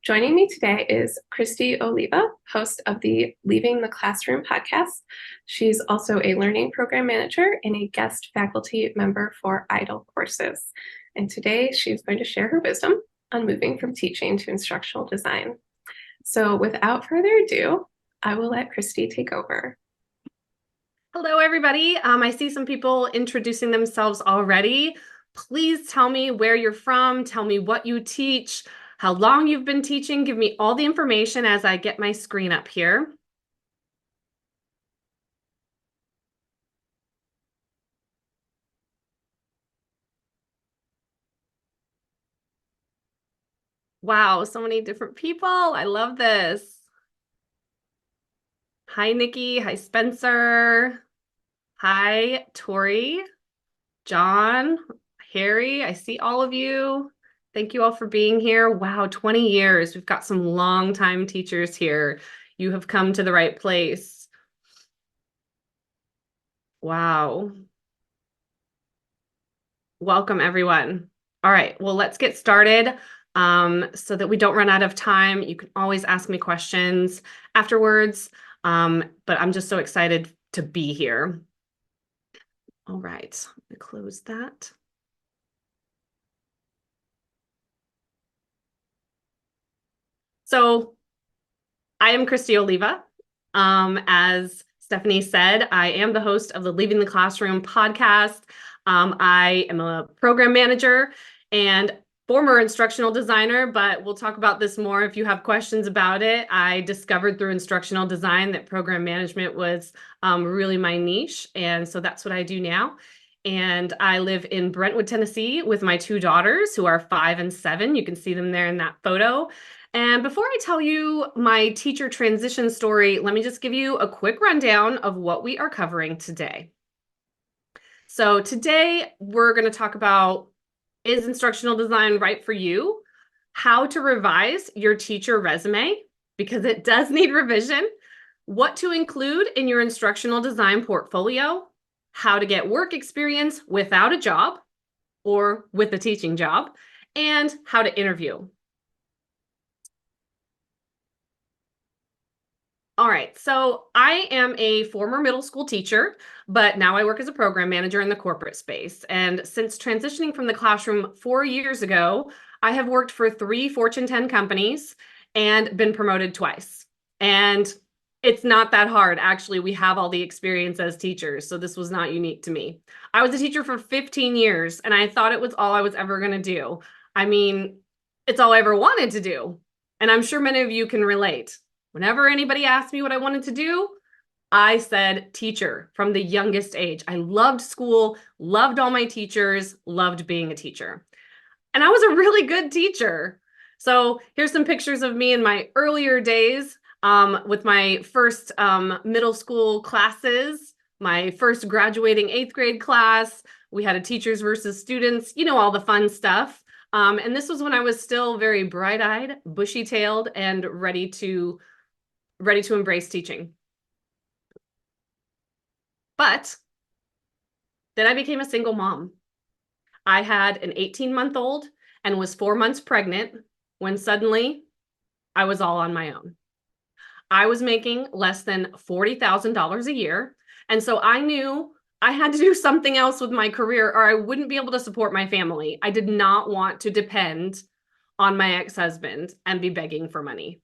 Joining me today is Christy Oliva, host of the Leaving the Classroom podcast. She's also a learning program manager and a guest faculty member for IDLE courses. And today she's going to share her wisdom on moving from teaching to instructional design. So without further ado, I will let Christy take over. Hello, everybody. I see some people introducing themselves already. Please tell me where you're from. Tell me what you teach, how long you've been teaching. Give me all the information as I get my screen up here. Wow, so many different people. I love this. Hi, Nikki. Hi, Spencer. Hi, Tori, John, Harry. I see all of you. Thank you all for being here. Wow, 20 years. We've got some longtime teachers here. You have come to the right place. Wow. Welcome, everyone. All right, well, let's get started so that we don't run out of time. You can always ask me questions afterwards, but I'm just so excited to be here. All right, let me close that. So I am Christy Oliva. As Stephanie said, I am the host of the Leaving the Classroom podcast. I am a program manager and former instructional designer, but we'll talk about this more if you have questions about it. I discovered through instructional design that program management was really my niche, and so that's what I do now. And I live in Brentwood, Tennessee with my two daughters who are 5 and 7. You can see them there in that photo. And before I tell you my teacher transition story, let me just give you a quick rundown of what we are covering today. So today we're going to talk about, is instructional design right for you? How to revise your teacher resume, because it does need revision. What to include in your instructional design portfolio. How to get work experience without a job or with a teaching job. And how to interview. All right, so I am a former middle school teacher, but now I work as a program manager in the corporate space. And since transitioning from the classroom 4 years ago, I have worked for 3 Fortune 10 companies and been promoted twice. And it's not that hard. Actually, we have all the experience as teachers, so this was not unique to me. I was a teacher for 15 years, and I thought it was all I was ever going to do. I mean, it's all I ever wanted to do. And I'm sure many of you can relate. Whenever anybody asked me what I wanted to do, I said teacher from the youngest age. I loved school, loved all my teachers, loved being a teacher. And I was a really good teacher. So here's some pictures of me in my earlier days with my first middle school classes, my first graduating 8th grade class. We had a teachers versus students, you know, all the fun stuff. And this was when I was still very bright-eyed, bushy-tailed, and ready to embrace teaching. But then I became a single mom. I had an 18-month-old and was 4 months pregnant when suddenly I was all on my own. I was making less than $40,000 a year. And so I knew I had to do something else with my career or I wouldn't be able to support my family. I did not want to depend on my ex-husband and be begging for money.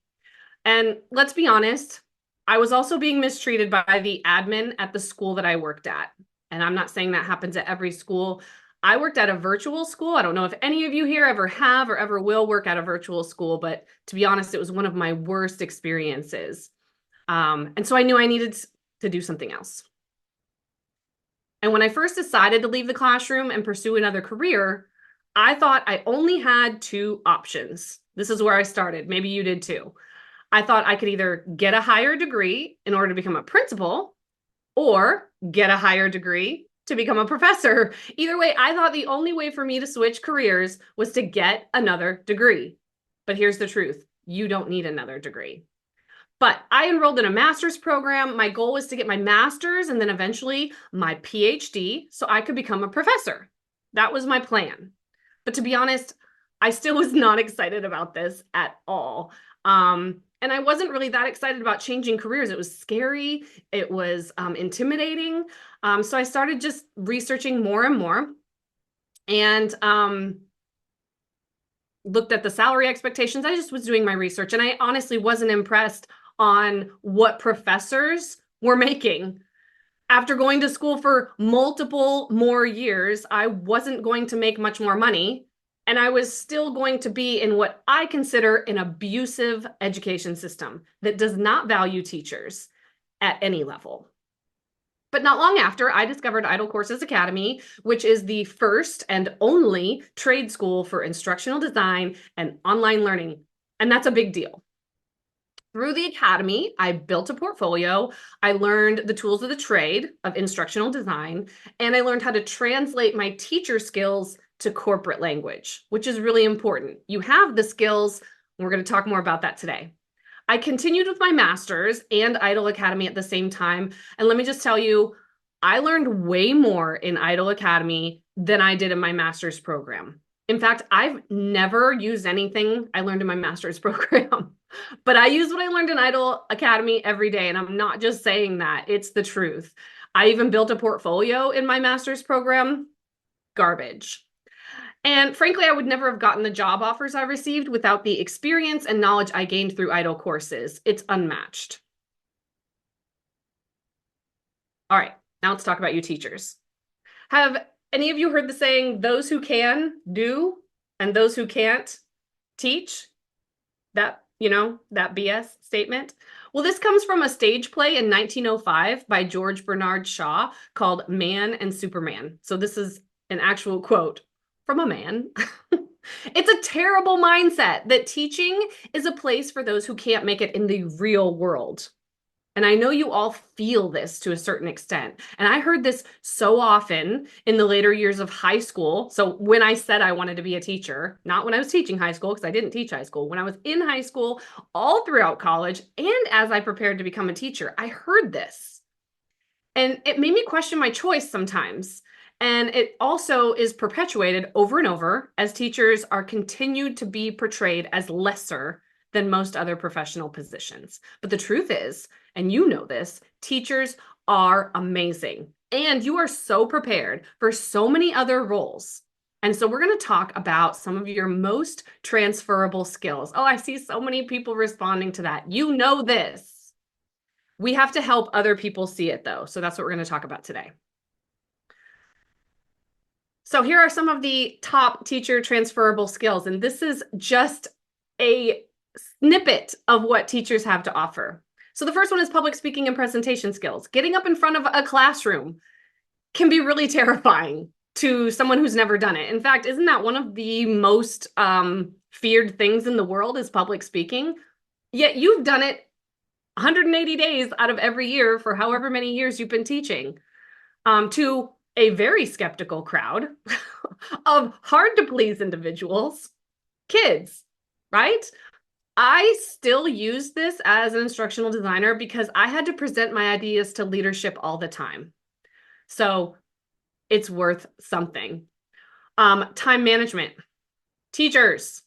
And let's be honest, I was also being mistreated by the admin at the school that I worked at. And I'm not saying that happens at every school. I worked at a virtual school. I don't know if any of you here ever have or ever will work at a virtual school, but to be honest, it was one of my worst experiences. And so I knew I needed to do something else. And when I first decided to leave the classroom and pursue another career, I thought I only had 2 options. This is where I started. Maybe you did too. I thought I could either get a higher degree in order to become a principal or get a higher degree to become a professor. Either way, I thought the only way for me to switch careers was to get another degree. But here's the truth. You don't need another degree. But I enrolled in a master's program. My goal was to get my master's and then eventually my PhD so I could become a professor. That was my plan. But to be honest, I still was not excited about this at all. And I wasn't really that excited about changing careers. It was scary. It was intimidating. So I started just researching more and more and looked at the salary expectations. I just was doing my research, and I honestly wasn't impressed on what professors were making. After going to school for multiple more years, I wasn't going to make much more money, and I was still going to be in what I consider an abusive education system that does not value teachers at any level. But not long after, I discovered Idle Courses Academy, which is the first and only trade school for instructional design and online learning. And that's a big deal. Through the academy, I built a portfolio. I learned the tools of the trade of instructional design, and I learned how to translate my teacher skills to corporate language, which is really important. You have the skills. We're going to talk more about that today. I continued with my master's and Idle Academy at the same time. And let me just tell you, I learned way more in Idle Academy than I did in my master's program. In fact, I've never used anything I learned in my master's program, but I use what I learned in Idle Academy every day. And I'm not just saying that, it's the truth. I even built a portfolio in my master's program. Garbage. And frankly, I would never have gotten the job offers I received without the experience and knowledge I gained through Idle Courses. It's unmatched. All right, now let's talk about you teachers. Have any of you heard the saying, those who can do and those who can't teach? That, that BS statement? Well, this comes from a stage play in 1905 by George Bernard Shaw called Man and Superman. So this is an actual quote from a man. It's a terrible mindset that teaching is a place for those who can't make it in the real world. And I know you all feel this to a certain extent. And I heard this so often in the later years of high school. So when I said I wanted to be a teacher, not when I was teaching high school, because I didn't teach high school, when I was in high school, all throughout college, and as I prepared to become a teacher, I heard this. And it made me question my choice sometimes. And it also is perpetuated over and over as teachers are continued to be portrayed as lesser than most other professional positions. But the truth is, and you know this, teachers are amazing. And you are so prepared for so many other roles. And so we're going to talk about some of your most transferable skills. Oh, I see so many people responding to that. You know this. We have to help other people see it, though. So that's what we're going to talk about today. So here are some of the top teacher transferable skills, and this is just a snippet of what teachers have to offer. So the first one is public speaking and presentation skills. Getting up in front of a classroom can be really terrifying to someone who's never done it. In fact, isn't that one of the most feared things in the world is public speaking? Yet you've done it 180 days out of every year for however many years you've been teaching. To a very skeptical crowd of hard to please individuals, kids, right? I still use this as an instructional designer because I had to present my ideas to leadership all the time. So it's worth something. Time management. Teachers,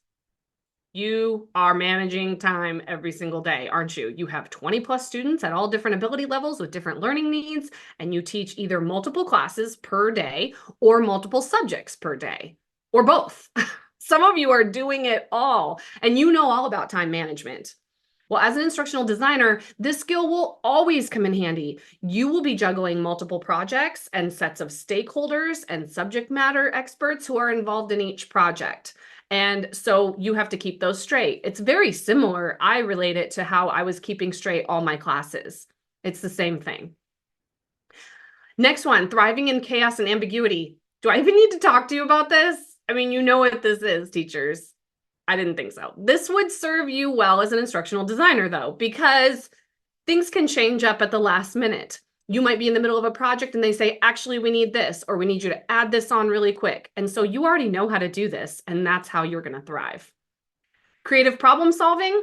you are managing time every single day, aren't you? You have 20 plus students at all different ability levels with different learning needs, and you teach either multiple classes per day or multiple subjects per day, or both. Some of you are doing it all, and you know all about time management. Well, as an instructional designer, this skill will always come in handy. You will be juggling multiple projects and sets of stakeholders and subject matter experts who are involved in each project. And so you have to keep those straight. It's very similar. I relate it to how I was keeping straight all my classes. It's the same thing. Next one, thriving in chaos and ambiguity. Do I even need to talk to you about this? I mean, you know what this is, teachers. I didn't think so. This would serve you well as an instructional designer, though, because things can change up at the last minute. You might be in the middle of a project and they say, actually, we need this, or we need you to add this on really quick. And so you already know how to do this, and that's how you're going to thrive. Creative problem solving.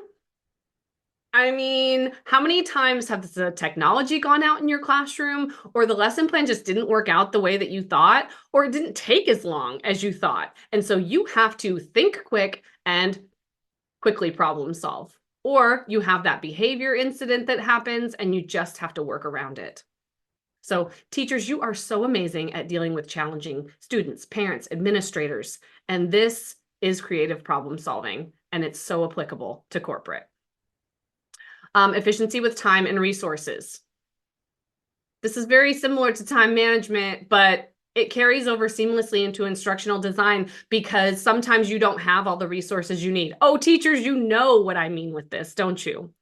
I mean, how many times have the technology gone out in your classroom, or the lesson plan just didn't work out the way that you thought, or it didn't take as long as you thought? And so you have to think quick and quickly problem solve. Or you have that behavior incident that happens and you just have to work around it. So teachers, you are so amazing at dealing with challenging students, parents, administrators, and this is creative problem solving, and it's so applicable to corporate. Efficiency with time and resources. This is very similar to time management, but it carries over seamlessly into instructional design because sometimes you don't have all the resources you need. Oh, teachers, you know what I mean with this, don't you?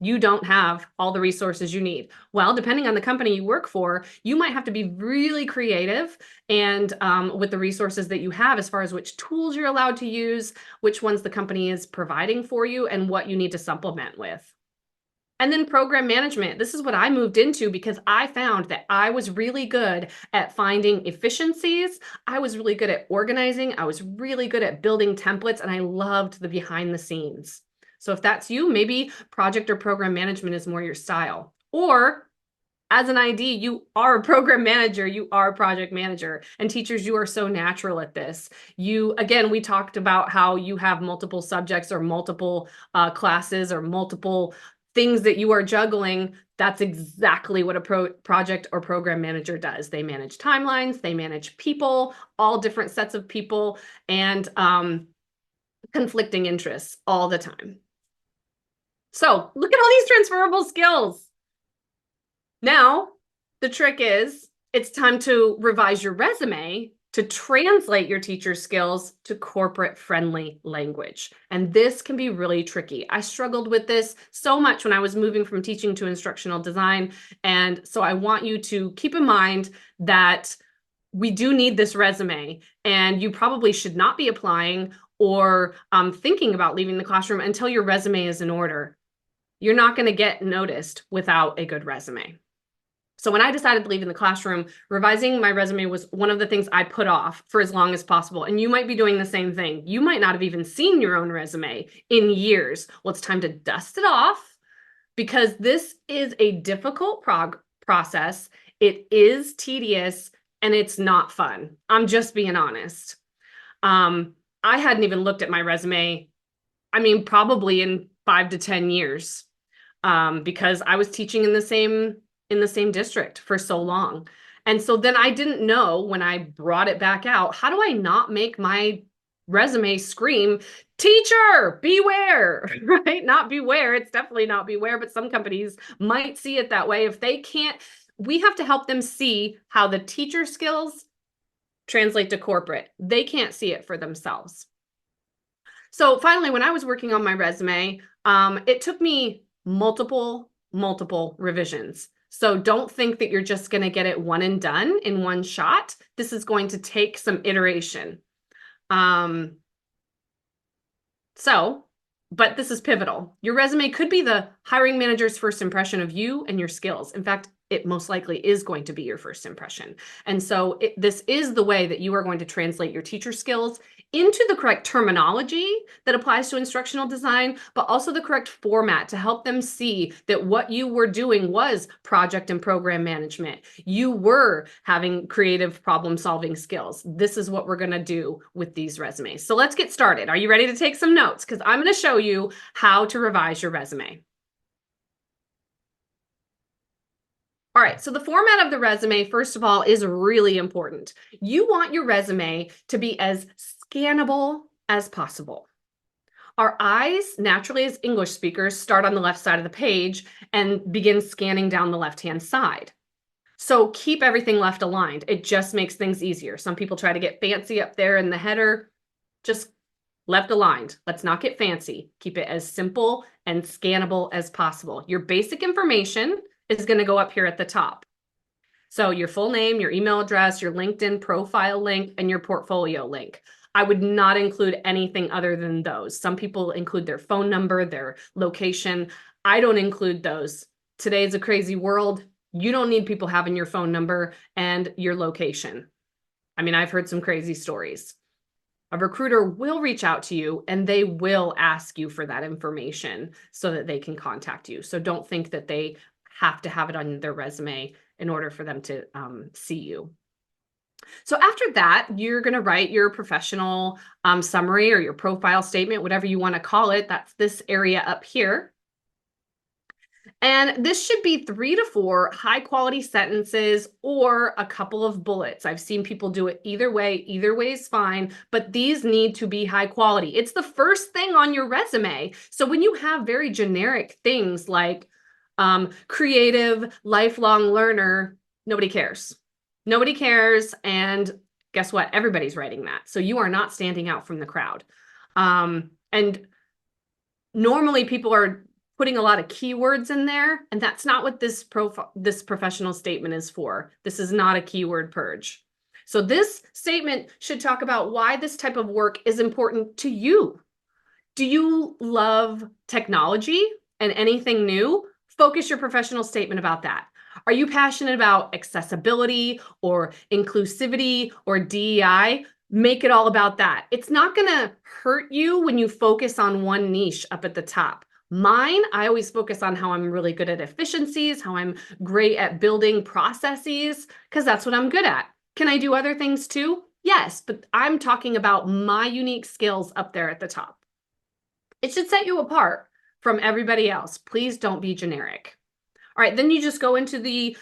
You don't have all the resources you need. Well, depending on the company you work for, you might have to be really creative and with the resources that you have as far as which tools you're allowed to use, which ones the company is providing for you, and what you need to supplement with. And then program management. This is what I moved into because I found that I was really good at finding efficiencies. I was really good at organizing. I was really good at building templates, and I loved the behind the scenes. So if that's you, maybe project or program management is more your style. Or as an ID, you are a program manager, you are a project manager, and teachers, you are so natural at this. Again, we talked about how you have multiple subjects or multiple classes or multiple things that you are juggling. That's exactly what a project or program manager does. They manage timelines, they manage people, all different sets of people, and conflicting interests all the time. So look at all these transferable skills. Now, the trick is it's time to revise your resume to translate your teacher's skills to corporate-friendly language. And this can be really tricky. I struggled with this so much when I was moving from teaching to instructional design. And so I want you to keep in mind that we do need this resume, and you probably should not be applying or thinking about leaving the classroom until your resume is in order. You're not going to get noticed without a good resume. So when I decided to leave in the classroom, revising my resume was one of the things I put off for as long as possible. And you might be doing the same thing. You might not have even seen your own resume in years. Well, it's time to dust it off because this is a difficult process. It is tedious and it's not fun. I'm just being honest. I hadn't even looked at my resume, I mean, probably in 5 to 10 years, because I was teaching in the same district for so long. And so then I didn't know when I brought it back out, how do I not make my resume scream, teacher, beware, right? Not beware. It's definitely not beware, but some companies might see it that way. If they can't, we have to help them see how the teacher skills translate to corporate. They can't see it for themselves. So finally, when I was working on my resume, it took me multiple revisions. So don't think that you're just going to get it one and done in one shot. This is going to take some iteration. But this is pivotal. Your resume could be the hiring manager's first impression of you and your skills. In fact, it most likely is going to be your first impression. And so this is the way that you are going to translate your teacher skills into the correct terminology that applies to instructional design, but also the correct format to help them see that what you were doing was project and program management. You were having creative problem-solving skills. This is what we're going to do with these resumes. So let's get started. Are you ready to take some notes? Because I'm going to show you how to revise your resume. All right, so the format of the resume, first of all, is really important. You want your resume to be as scannable as possible. Our eyes, naturally as English speakers, start on the left side of the page and begin scanning down the left-hand side. So keep everything left aligned. It just makes things easier. Some people try to get fancy up there in the header. Just left aligned. Let's not get fancy. Keep it as simple and scannable as possible. Your basic information is going to go up here at the top. So your full name, your email address, your LinkedIn profile link, and your portfolio link. I would not include anything other than those. Some people include their phone number, their location. I don't include those. Today is a crazy world. You don't need people having your phone number and your location. I mean, I've heard some crazy stories. A recruiter will reach out to you and they will ask you for that information so that they can contact you. So don't think that they have to have it on their resume in order for them to see you. So after that, you're going to write your professional summary or your profile statement, whatever you want to call it. That's this area up here. And this should be 3 to 4 high quality sentences or a couple of bullets. I've seen people do it either way. Either way is fine, but these need to be high quality. It's the first thing on your resume. So when you have very generic things like creative, lifelong learner, nobody cares. Nobody cares. And guess what? Everybody's writing that. So you are not standing out from the crowd. And normally people are putting a lot of keywords in there, and that's not what this professional statement is for. This is not a keyword purge. So this statement should talk about why this type of work is important to you. Do you love technology and anything new? Focus your professional statement about that. Are you passionate about accessibility or inclusivity or DEI? Make it all about that. It's not going to hurt you when you focus on one niche up at the top. Mine, I always focus on how I'm really good at efficiencies, how I'm great at building processes, because that's what I'm good at. Can I do other things too? Yes, but I'm talking about my unique skills up there at the top. It should set you apart from everybody else. Please don't be generic. All right, then you just go into the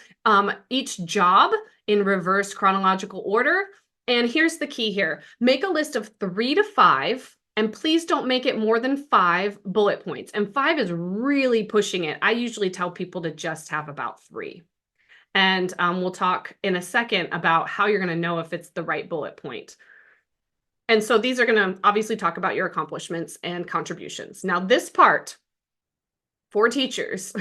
each job in reverse chronological order. And here's the key here. Make a list of 3 to 5. And please don't make it more than 5 bullet points. And 5 is really pushing it. I usually tell people to just have about 3. And we'll talk in a second about how you're going to know if it's the right bullet point. And so these are going to obviously talk about your accomplishments and contributions. Now, this part for teachers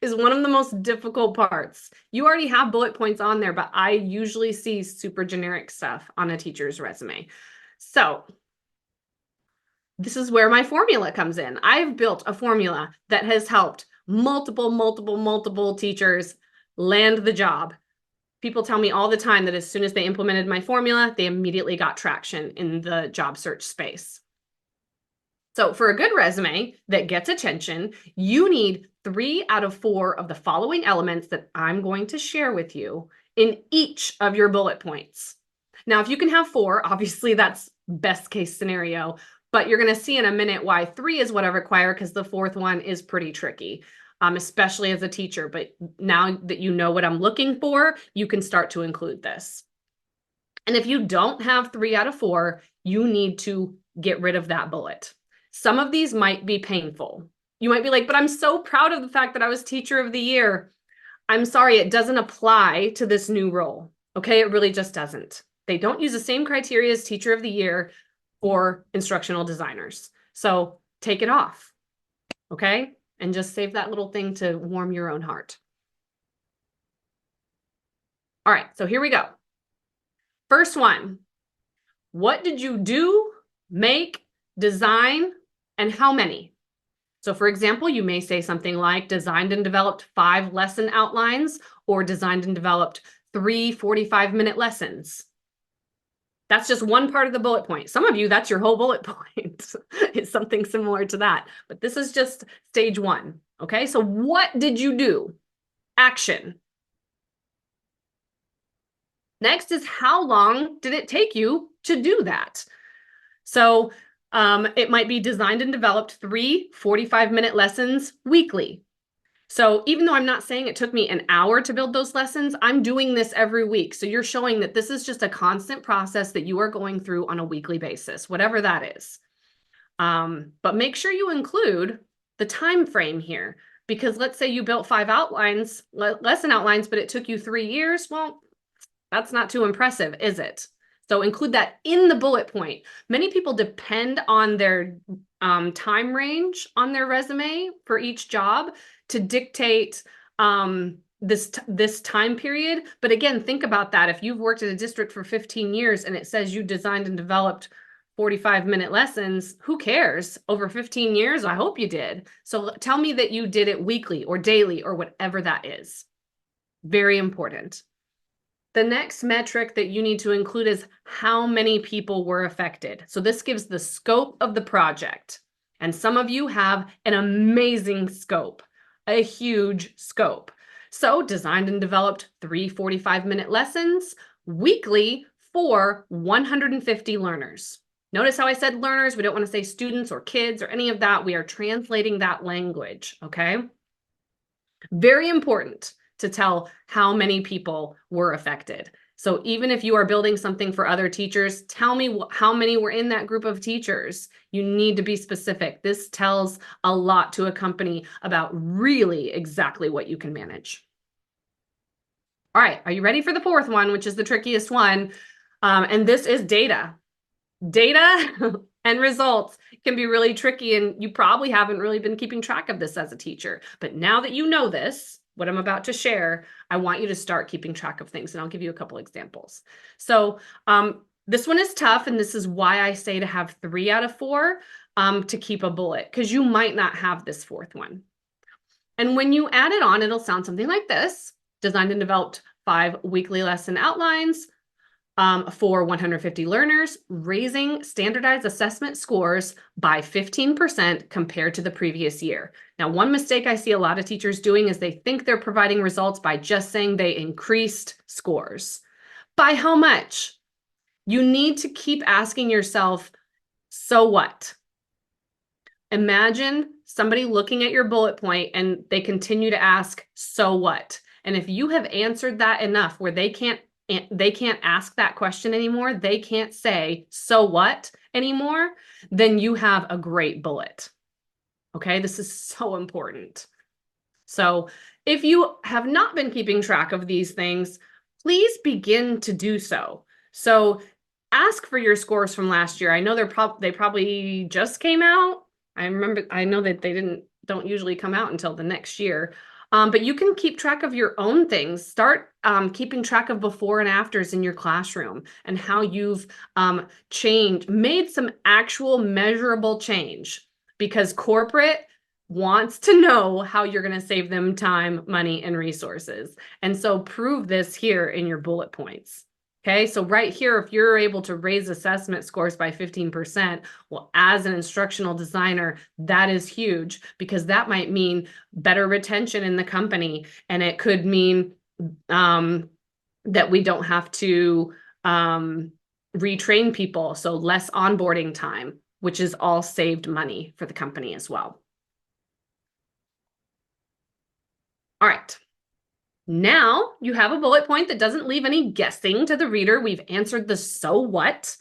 is one of the most difficult parts. You already have bullet points on there, but I usually see super generic stuff on a teacher's resume. So this is where my formula comes in. I've built a formula that has helped multiple teachers land the job. People tell me all the time that as soon as they implemented my formula, they immediately got traction in the job search space. So for a good resume that gets attention, you need 3 out of 4 of the following elements that I'm going to share with you in each of your bullet points. Now, if you can have 4, obviously that's best case scenario. But you're going to see in a minute why 3 is what I require, because the 4th one is pretty tricky, especially as a teacher. But now that you know what I'm looking for, you can start to include this. And if you don't have 3 out of 4, you need to get rid of that bullet. Some of these might be painful. You might be like, but I'm so proud of the fact that I was Teacher of the Year. I'm sorry, it doesn't apply to this new role. Okay, it really just doesn't. They don't use the same criteria as Teacher of the Year or instructional designers. So take it off, okay? And just save that little thing to warm your own heart. All right, so here we go. First one, what did you do, make, design, and how many? So for example, you may say something like designed and developed 5 lesson outlines or designed and developed 3 45-minute lessons. That's just one part of the bullet point. Some of you, that's your whole bullet point. It's something similar to that. But this is just stage 1. Okay, so what did you do? Action. Next is how long did it take you to do that? So it might be designed and developed 3 45-minute lessons weekly. So even though I'm not saying it took me an hour to build those lessons, I'm doing this every week. So you're showing that this is just a constant process that you are going through on a weekly basis, whatever that is. But make sure you include the time frame here, because let's say you built 5 outlines, lesson outlines, but it took you 3 years. Well, that's not too impressive, is it? So include that in the bullet point. Many people depend on their time range on their resume for each job to dictate this time period. But again, think about that. If you've worked at a district for 15 years and it says you designed and developed 45-minute lessons, who cares? Over 15 years, I hope you did. So tell me that you did it weekly or daily or whatever that is. Very important. The next metric that you need to include is how many people were affected. So this gives the scope of the project. And some of you have an amazing scope, a huge scope. So designed and developed 3 45-minute lessons weekly for 150 learners. Notice how I said learners. We don't want to say students or kids or any of that. We are translating that language, okay? Very important to tell how many people were affected. So even if you are building something for other teachers, tell me how many were in that group of teachers. You need to be specific. This tells a lot to a company about really exactly what you can manage. All right, are you ready for the fourth one, which is the trickiest one? And this is data. Data and results can be really tricky, and you probably haven't really been keeping track of this as a teacher. But now that you know this, what I'm about to share, I want you to start keeping track of things, and I'll give you a couple examples. So this one is tough, and this is why I say to have 3 out of 4 to keep a bullet, because you might not have this fourth one. And when you add it on, it'll sound something like this: designed and developed 5 weekly lesson outlines for 150 learners, raising standardized assessment scores by 15% compared to the previous year. Now, one mistake I see a lot of teachers doing is they think they're providing results by just saying they increased scores. By how much? You need to keep asking yourself, so what? Imagine somebody looking at your bullet point and they continue to ask, so what? And if you have answered that enough where they can't ask that question anymore, they can't say, so what anymore, then you have a great bullet. Okay, this is so important. So if you have not been keeping track of these things, please begin to do so. So ask for your scores from last year. I know they probably just came out. I know that they don't usually come out until the next year. But you can keep track of your own things. Start keeping track of before and afters in your classroom and how you've made some actual measurable change, because corporate wants to know how you're going to save them time, money, and resources. And so prove this here in your bullet points. Okay, so right here, if you're able to raise assessment scores by 15%, well, as an instructional designer, that is huge, because that might mean better retention in the company. And it could mean that we don't have to retrain people, so less onboarding time, which is all saved money for the company as well. All right. Now you have a bullet point that doesn't leave any guessing to the reader. We've answered the so what,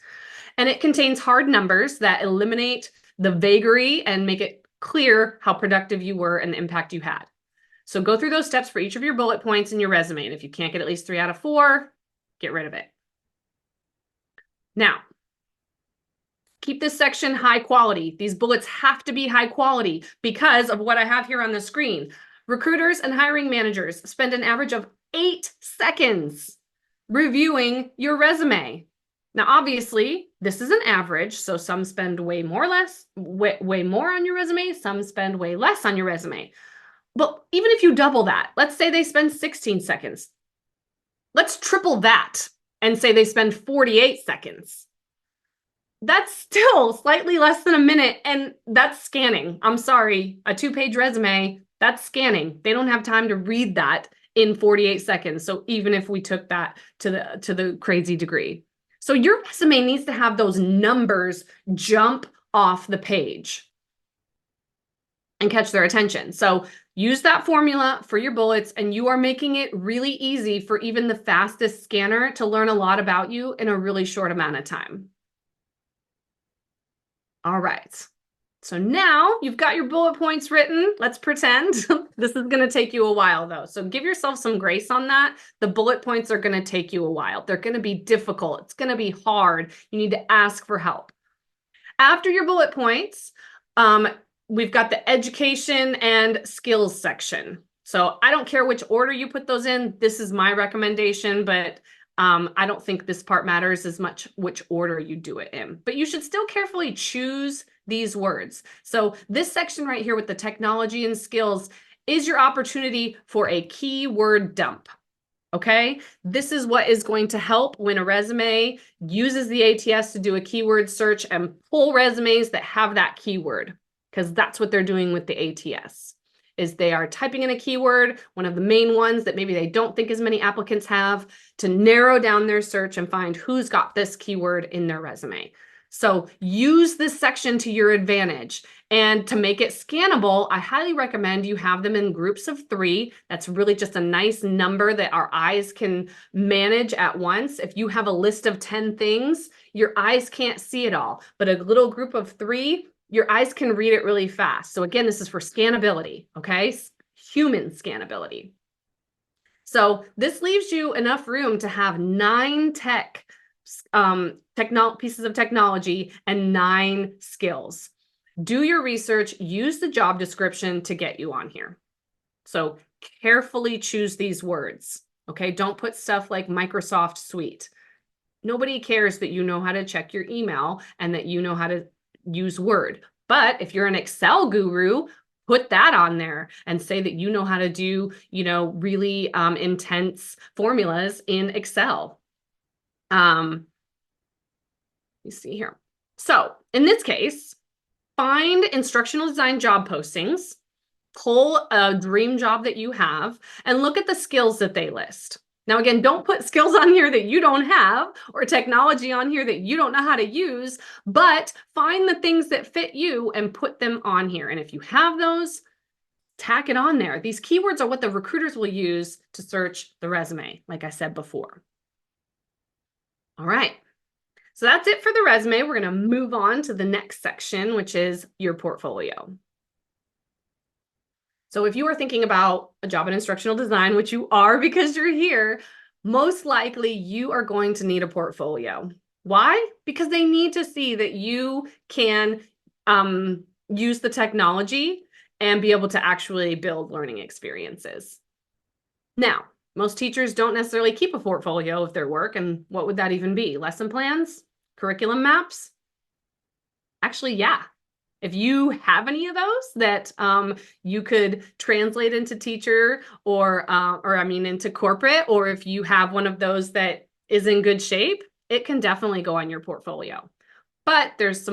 and it contains hard numbers that eliminate the vagary and make it clear how productive you were and the impact you had. So go through those steps for each of your bullet points in your resume. And if you can't get at least 3 out of 4, get rid of it. Now, keep this section high quality. These bullets have to be high quality because of what I have here on the screen. Recruiters and hiring managers spend an average of 8 seconds reviewing your resume. Now, obviously, this is an average, so some spend way more on your resume, some spend way less on your resume. But even if you double that, let's say they spend 16 seconds. Let's triple that and say they spend 48 seconds. That's still slightly less than a minute, and that's scanning. I'm sorry, a 2-page resume, that's scanning. They don't have time to read that in 48 seconds. So even if we took that to the crazy degree. So your resume needs to have those numbers jump off the page and catch their attention. So use that formula for your bullets, and you are making it really easy for even the fastest scanner to learn a lot about you in a really short amount of time. All right. So now you've got your bullet points written. Let's pretend this is going to take you a while though. So give yourself some grace on that. The bullet points are going to take you a while. They're going to be difficult. It's going to be hard. You need to ask for help. After your bullet points, we've got the education and skills section. So I don't care which order you put those in. This is my recommendation, but I don't think this part matters as much which order you do it in. But you should still carefully choose these words. So this section right here with the technology and skills is your opportunity for a keyword dump. Okay, this is what is going to help when a resume uses the ATS to do a keyword search and pull resumes that have that keyword, because that's what they're doing with the ATS, is they are typing in a keyword, one of the main ones that maybe they don't think as many applicants have, to narrow down their search and find who's got this keyword in their resume. So use this section to your advantage. And to make it scannable, I highly recommend you have them in groups of 3. That's really just a nice number that our eyes can manage at once. If you have a list of 10 things, your eyes can't see it all. But a little group of 3, your eyes can read it really fast. So again, this is for scannability, okay? Human scannability. So this leaves you enough room to have 9 pieces of technology and 9 skills. Do your research, use the job description to get you on here. So carefully choose these words, okay? Don't put stuff like Microsoft Suite. Nobody cares that you know how to check your email and that you know how to use Word. But if you're an Excel guru, put that on there and say that you know how to do, really intense formulas in Excel. Let me see here. So in this case, find instructional design job postings, pull a dream job that you have, and look at the skills that they list. Now, again, don't put skills on here that you don't have or technology on here that you don't know how to use, but find the things that fit you and put them on here. And if you have those, tack it on there. These keywords are what the recruiters will use to search the resume, like I said before. All right. So that's it for the resume. We're going to move on to the next section, which is your portfolio. So if you are thinking about a job in instructional design, which you are because you're here, most likely you are going to need a portfolio. Why? Because they need to see that you can use the technology and be able to actually build learning experiences. Now, most teachers don't necessarily keep a portfolio of their work, and what would that even be? Lesson plans? Curriculum maps? Actually, yeah. If you have any of those that you could translate into teacher or into corporate, or if you have one of those that is in good shape, it can definitely go on your portfolio. But there's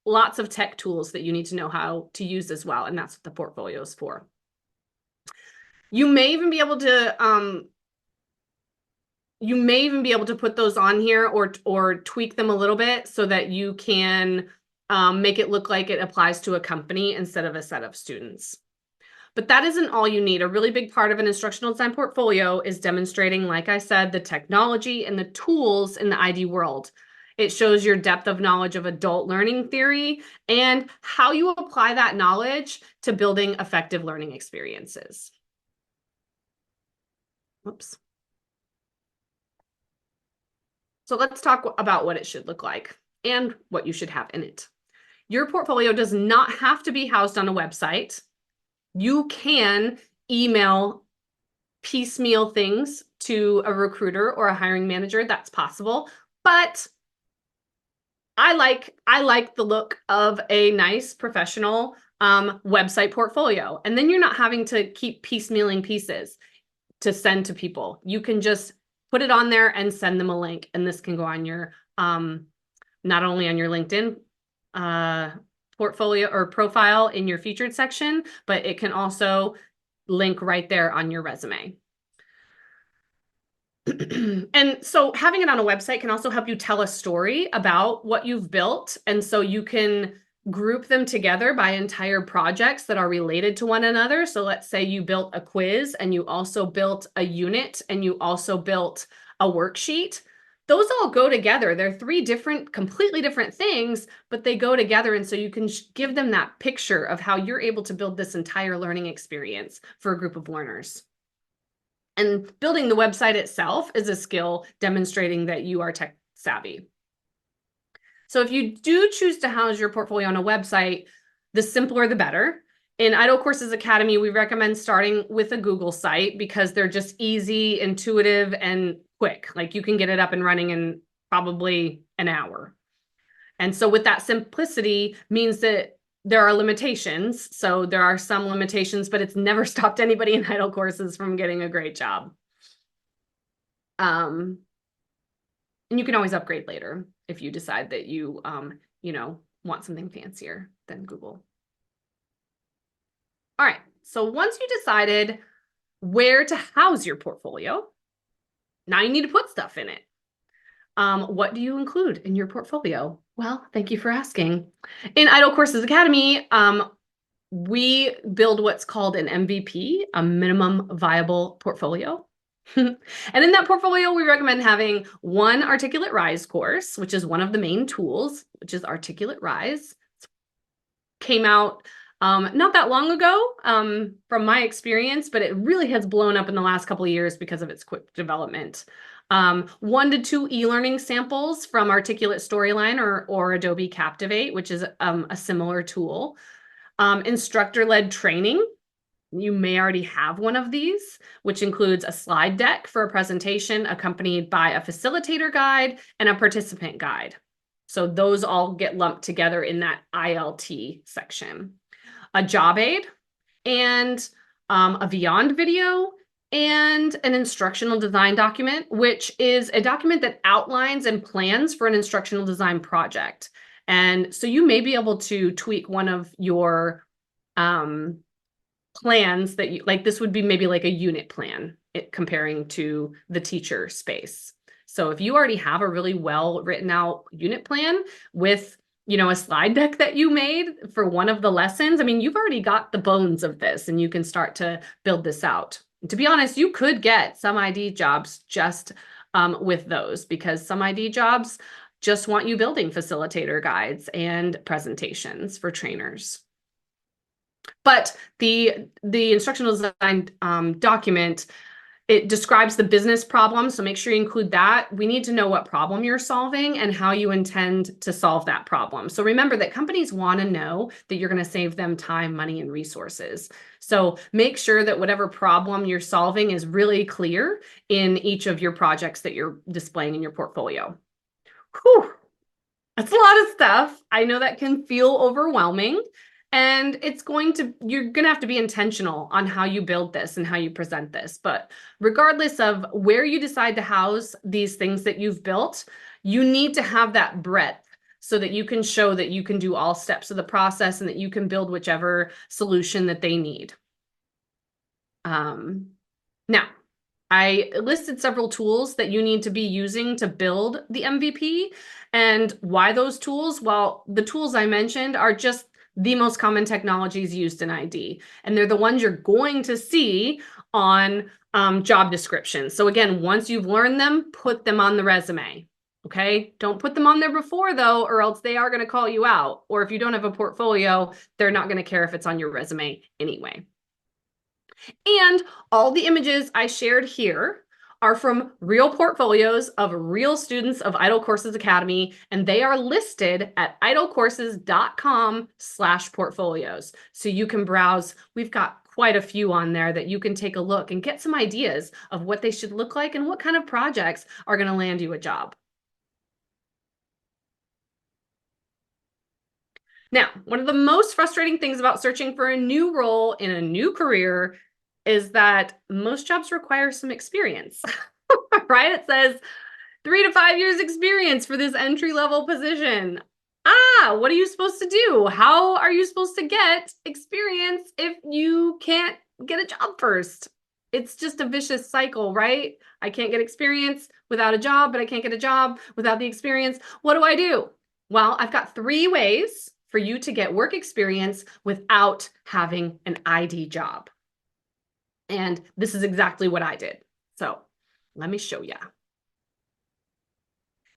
lots of tech tools that you need to know how to use as well, and that's what the portfolio is for. You may even be able to put those on here or tweak them a little bit so that you can make it look like it applies to a company instead of a set of students. But that isn't all you need. A really big part of an instructional design portfolio is demonstrating, like I said, the technology and the tools in the ID world. It shows your depth of knowledge of adult learning theory and how you apply that knowledge to building effective learning experiences. Whoops. So let's talk about what it should look like and what you should have in it. Your portfolio does not have to be housed on a website. You can email piecemeal things to a recruiter or a hiring manager. That's possible. But I like the look of a nice professional website portfolio. And then you're not having to keep piecemealing pieces to send to people. You can just put it on there and send them a link. And this can go on your, not only on your LinkedIn portfolio or profile in your featured section, but it can also link right there on your resume. And so having it on a website can also help you tell a story about what you've built. And so you can group them together by entire projects that are related to one another. So let's say you built a quiz and you also built a unit and you also built a worksheet. Those all go together. They're 3 completely different things, but they go together. And so you can give them that picture of how you're able to build this entire learning experience for a group of learners. And building the website itself is a skill demonstrating that you are tech savvy. So if you do choose to house your portfolio on a website, the simpler the better. In Idle Courses Academy, we recommend starting with a Google site because they're just easy, intuitive, and quick. Like you can get it up and running in probably an hour. And so with that simplicity means that there are limitations. So there are some limitations, but it's never stopped anybody in Idle Courses from getting a great job. And you can always upgrade later if you decide that you, want something fancier than Google. All right, so once you decided where to house your portfolio, now you need to put stuff in it. What do you include in your portfolio? Well, thank you for asking. In Idle Courses Academy, we build what's called an MVP, a minimum viable portfolio. And in that portfolio, we recommend having one Articulate Rise course, which is one of the main tools, which is Articulate Rise. Came out not that long ago from my experience, but it really has blown up in the last couple of years because of its quick development. 1 to 2 e-learning samples from Articulate Storyline or Adobe Captivate, which is a similar tool. Instructor-led training. You may already have one of these, which includes a slide deck for a presentation accompanied by a facilitator guide and a participant guide. So those all get lumped together in that ILT section. A job aid and a Beyond video and an instructional design document, which is a document that outlines and plans for an instructional design project. And so you may be able to tweak one of your plans that you like. This would be maybe like a unit plan comparing to the teacher space. So if you already have a really well written out unit plan with, a slide deck that you made for one of the lessons, I mean, you've already got the bones of this and you can start to build this out. To be honest, you could get some ID jobs just with those, because some ID jobs just want you building facilitator guides and presentations for trainers. But the instructional design document, it describes the business problem, so make sure you include that. We need to know what problem you're solving and how you intend to solve that problem. So remember that companies want to know that you're going to save them time, money, and resources. So make sure that whatever problem you're solving is really clear in each of your projects that you're displaying in your portfolio. Whew, that's a lot of stuff. I know that can feel overwhelming. And you're going to have to be intentional on how you build this and how you present this. But regardless of where you decide to house these things that you've built, you need to have that breadth so that you can show that you can do all steps of the process and that you can build whichever solution that they need. Now, I listed several tools that you need to be using to build the MVP. And why those tools? Well, the tools I mentioned are just the most common technologies used in ID. And they're the ones you're going to see on job descriptions. So again, once you've learned them, put them on the resume. Okay, don't put them on there before though, or else they are going to call you out. Or if you don't have a portfolio, they're not going to care if it's on your resume anyway. And all the images I shared here are from real portfolios of real students of Idle Courses Academy, and they are listed at idlecourses.com/portfolios. So you can browse. We've got quite a few on there that you can take a look and get some ideas of what they should look like and what kind of projects are going to land you a job. Now, one of the most frustrating things about searching for a new role in a new career is that most jobs require some experience, right? It says 3 to 5 years experience for this entry-level position. What are you supposed to do? How are you supposed to get experience if you can't get a job first? It's just a vicious cycle, right? I can't get experience without a job, but I can't get a job without the experience. What do I do? Well, I've got 3 ways for you to get work experience without having an ID job. And this is exactly what I did. So let me show you.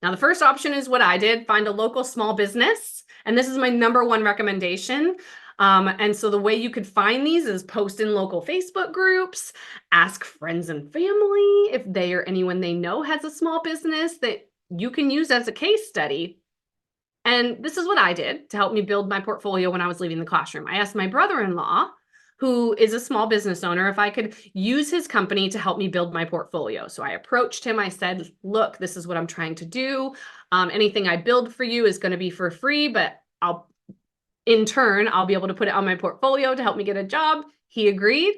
Now, the first option is what I did, find a local small business. And this is my #1 recommendation. And so the way you could find these is post in local Facebook groups, ask friends and family if they or anyone they know has a small business that you can use as a case study. And this is what I did to help me build my portfolio when I was leaving the classroom. I asked my brother-in-law, who is a small business owner, if I could use his company to help me build my portfolio. So I approached him. I said, look, this is what I'm trying to do. Anything I build for you is going to be for free, but in turn, I'll be able to put it on my portfolio to help me get a job. He agreed.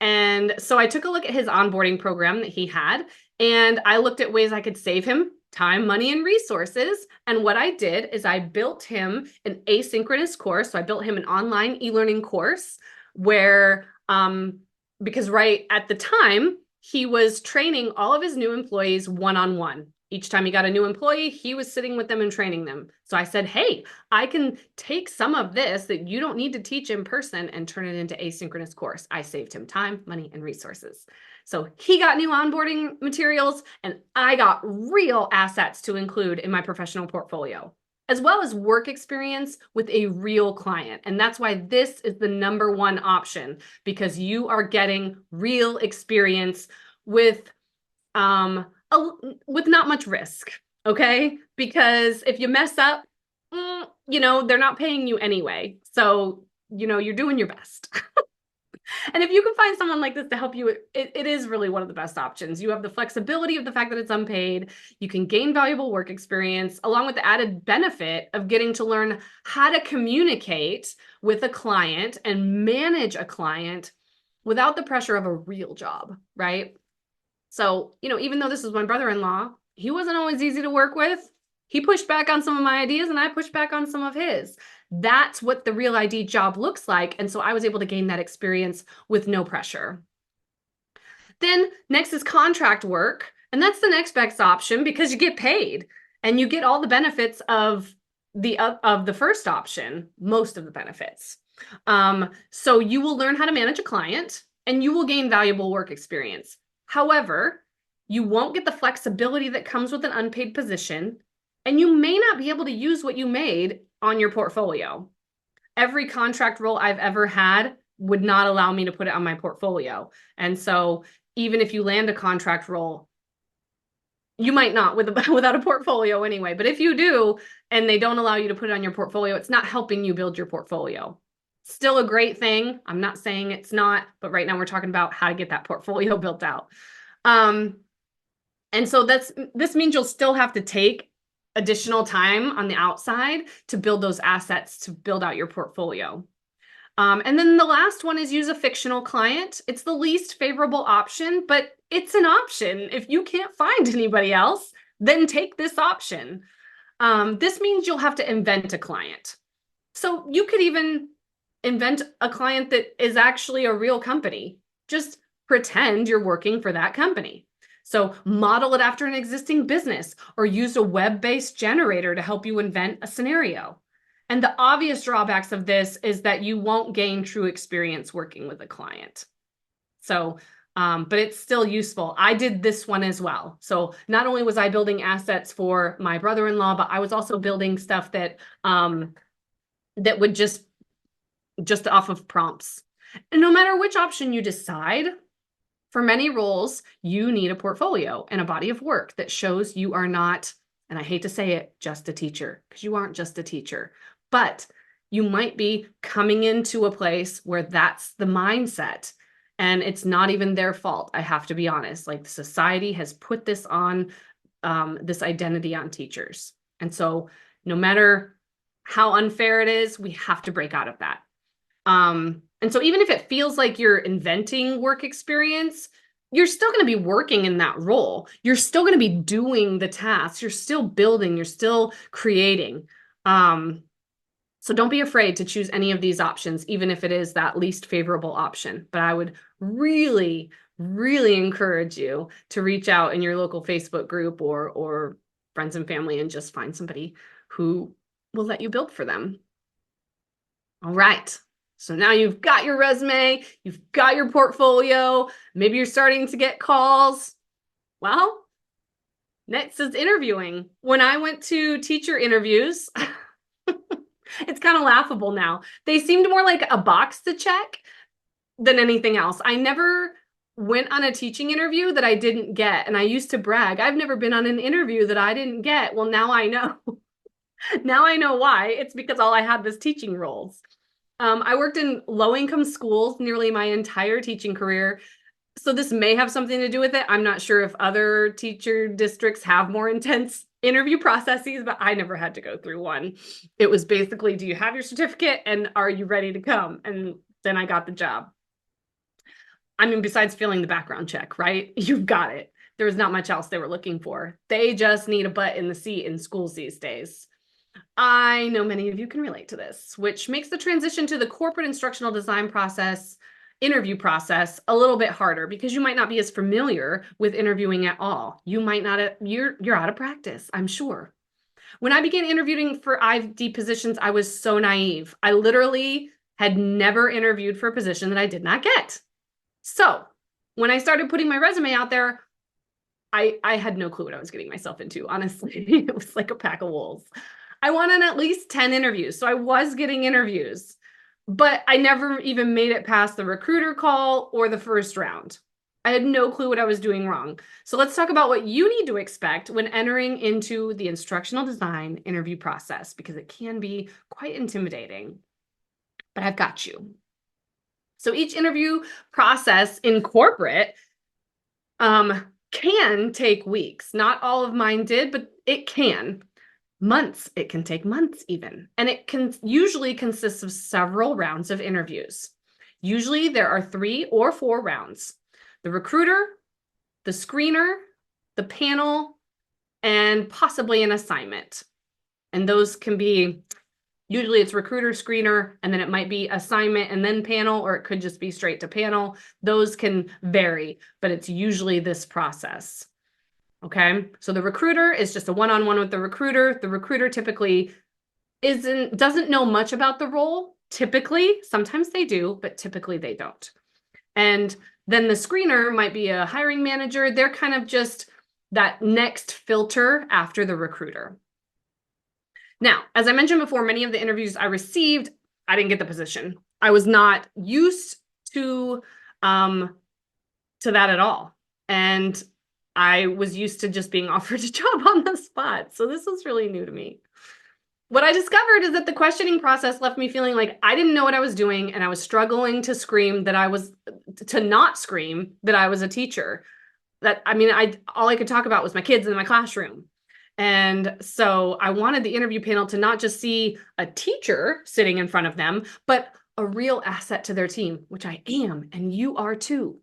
And so I took a look at his onboarding program that he had, and I looked at ways I could save him time, money, and resources. And what I did is I built him an asynchronous course. So I built him an online e-learning course where, because right at the time, he was training all of his new employees one-on-one. Each time he got a new employee, he was sitting with them and training them. So I said, hey, I can take some of this that you don't need to teach in person and turn it into asynchronous course. I saved him time, money, and resources. So he got new onboarding materials and I got real assets to include in my professional portfolio, as well as work experience with a real client. And that's why this is the #1 option, because you are getting real experience with with not much risk, okay? Because if you mess up, they're not paying you anyway. So, you're doing your best. And if you can find someone like this to help you, it is really one of the best options. You have the flexibility of the fact that it's unpaid. You can gain valuable work experience, along with the added benefit of getting to learn how to communicate with a client and manage a client without the pressure of a real job, right? So, even though this is my brother-in-law, he wasn't always easy to work with. He pushed back on some of my ideas and I pushed back on some of his. That's what the Real ID job looks like. And so I was able to gain that experience with no pressure. Then next is contract work. And that's the next best option because you get paid and you get all the benefits of the first option, most of the benefits. So you will learn how to manage a client and you will gain valuable work experience. However, you won't get the flexibility that comes with an unpaid position, and you may not be able to use what you made on your portfolio. Every contract role I've ever had would not allow me to put it on my portfolio. And so even if you land a contract role, you might not without a portfolio anyway. But if you do, and they don't allow you to put it on your portfolio, it's not helping you build your portfolio. Still a great thing. I'm not saying it's not, but right now we're talking about how to get that portfolio built out. And so this means you'll still have to take additional time on the outside to build those assets to build out your portfolio. And then the last one is use a fictional client. It's the least favorable option, but it's an option. If you can't find anybody else, then take this option. This means you'll have to invent a client. So you could even invent a client that is actually a real company. Just pretend you're working for that company. So model it after an existing business or use a web-based generator to help you invent a scenario. And the obvious drawbacks of this is that you won't gain true experience working with a client. So, but it's still useful. I did this one as well. So not only was I building assets for my brother-in-law, but I was also building stuff that that would just off of prompts. And no matter which option you decide, for many roles, you need a portfolio and a body of work that shows you are not, and I hate to say it, just a teacher, because you aren't just a teacher, but you might be coming into a place where that's the mindset and it's not even their fault. I have to be honest, like society has put this on, this identity on teachers. And so no matter how unfair it is, we have to break out of that. And so even if it feels like you're inventing work experience, you're still going to be working in that role. You're still going to be doing the tasks. You're still building. You're still creating. So don't be afraid to choose any of these options, even if it is that least favorable option. But I would really, really encourage you to reach out in your local Facebook group or friends and family and just find somebody who will let you build for them. All right. So now you've got your resume, you've got your portfolio, maybe you're starting to get calls. Well, next is interviewing. When I went to teacher interviews, it's kind of laughable now. They seemed more like a box to check than anything else. I never went on a teaching interview that I didn't get. And I used to brag, I've never been on an interview that I didn't get. Well, now I know. Now I know why. It's because all I had was teaching roles. I worked in low-income schools nearly my entire teaching career. So this may have something to do with it. I'm not sure if other teacher districts have more intense interview processes, but I never had to go through one. It was basically, do you have your certificate and are you ready to come? And then I got the job. I mean, besides filling the background check, right? You've got it. There was not much else they were looking for. They just need a butt in the seat in schools these days. I know many of you can relate to this, which makes the transition to the corporate instructional design process, interview process, a little bit harder because you might not be as familiar with interviewing at all. You might not, you're out of practice, I'm sure. When I began interviewing for ID positions, I was so naive. I literally had never interviewed for a position that I did not get. So when I started putting my resume out there, I had no clue what I was getting myself into, honestly. It was like a pack of wolves. I went on at least 10 interviews, so I was getting interviews, but I never even made it past the recruiter call or the first round. I had no clue what I was doing wrong. So let's talk about what you need to expect when entering into the instructional design interview process, because it can be quite intimidating, but I've got you. So each interview process in corporate can take weeks. Not all of mine did, but it can. Months. It can take months even. And it can usually consists of several rounds of interviews. Usually there are 3 or 4 rounds. The recruiter, the screener, the panel, and possibly an assignment. And those can be, usually it's recruiter, screener, and then it might be assignment and then panel, or it could just be straight to panel. Those can vary, but it's usually this process. Okay, so the recruiter is just a one-on-one with the recruiter. The recruiter typically doesn't know much about the role. Typically, sometimes they do, but typically they don't. And then the screener might be a hiring manager. They're kind of just that next filter after the recruiter. Now, as I mentioned before, many of the interviews I received, I didn't get the position. I was not used to that at all. And I was used to just being offered a job on the spot. So this was really new to me. What I discovered is that the questioning process left me feeling like I didn't know what I was doing, and I was struggling to not scream that I was a teacher. All I could talk about was my kids in my classroom. And so I wanted the interview panel to not just see a teacher sitting in front of them, but a real asset to their team, which I am, and you are too.